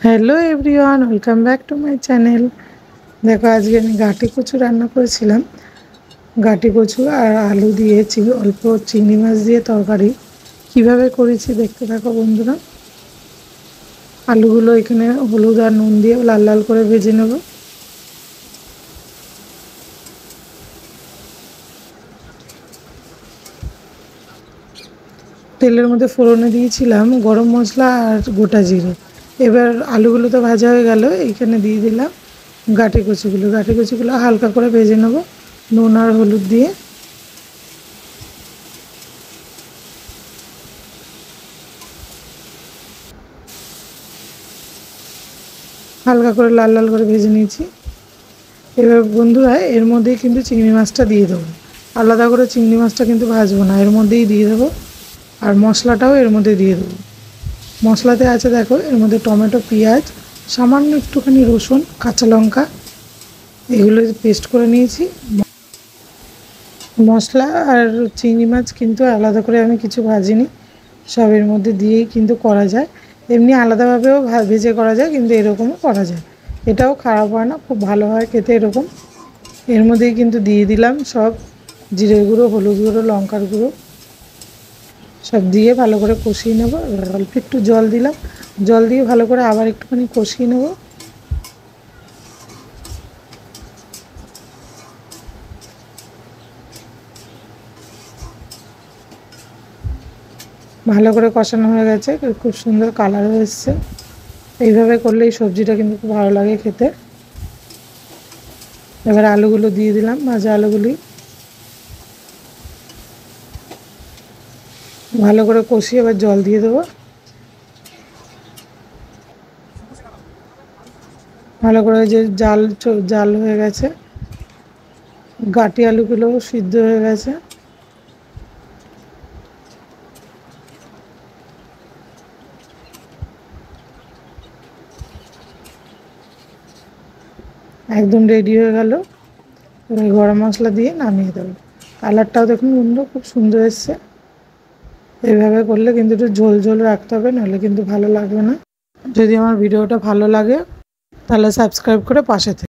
Hello everyone, welcome back to my channel. দেখো আজকে আমি গাটি কচু রান্না করেছিলাম। গাটি কচু আর আলু দিয়ে অল্প চিংড়ি মাছ দিয়ে তরকারি কিভাবে করেছি দেখতে থাকো বন্ধুরা। আলুগুলো এখানে হলুদ আর নুন দিয়ে লাল লাল করে ভেজে নেব। তেলের মধ্যে ফোড়নে দিয়েছিলাম গরম মশলা আর গোটা জিরে। এবার আলুগুলো তো ভাজা হয়ে গেল, এইখানে দিয়ে দিলাম গাটি কচুগুলো হালকা করে ভেজে নেব নুন আর হলুদ দিয়ে। হালকা করে লাল লাল করে ভেজে নিয়েছি। এবার বন্ধুরা এর মধ্যেই কিন্তু চিংড়ি মাছটা দিয়ে দেবো। আলাদা করে চিংড়ি মাছটা কিন্তু ভাজবো না, এর মধ্যেই দিয়ে দেবো। আর মশলাটাও এর মধ্যে দিয়ে দেবো। মশলাতে আছে দেখো, এর মধ্যে টমেটো, পেঁয়াজ, সামান্য একটুখানি রসুন, কাঁচা লঙ্কা, এগুলো পেস্ট করে নিয়েছি। মশলা আর চিংড়ি মাছ কিন্তু আলাদা করে আমি কিছু ভাজিনি, সব এর মধ্যে দিয়েই কিন্তু করা যায়। এমনি আলাদাভাবেও ভেজে করা যায়, কিন্তু এরকমও করা যায়। এটাও খারাপ হয় না, খুব ভালো হয় খেতে এরকম। এর মধ্যেই কিন্তু দিয়ে দিলাম সব জিরে গুঁড়ো, হলুদ গুঁড়ো, লঙ্কার গুঁড়ো, সব দিয়ে ভালো করে কষিয়ে নেব। এবার অল্প একটু জল দিলাম, জল দিয়ে ভালো করে আবার একটুখানি কষিয়ে নেব। ভালো করে কষানো হয়ে গেছে, খুব সুন্দর কালার এসছে। এইভাবে করলে এই সবজিটা কিন্তু খুব ভালো লাগে খেতে। এবার আলুগুলো দিয়ে দিলাম, ভাজা আলুগুলি ভালো করে কষিয়ে এবার জল দিয়ে দেবো। ভালো করে যে জাল জাল হয়ে গেছে, গাটি আলুগুলোও সিদ্ধ হয়ে গেছে। একদম রেডি হয়ে গেল। এবার গরম মশলা দিয়ে নামিয়ে দেবো। কালারটাও দেখুন বন্ধু খুব সুন্দর এসছে। এইভাবে করলে কিন্তু একটু ঝোল ঝোল রাখতে হবে, নাহলে কিন্তু ভালো লাগবে না। যদি আমার ভিডিওটা ভালো লাগে তাহলে সাবস্ক্রাইব করে পাশে থেকে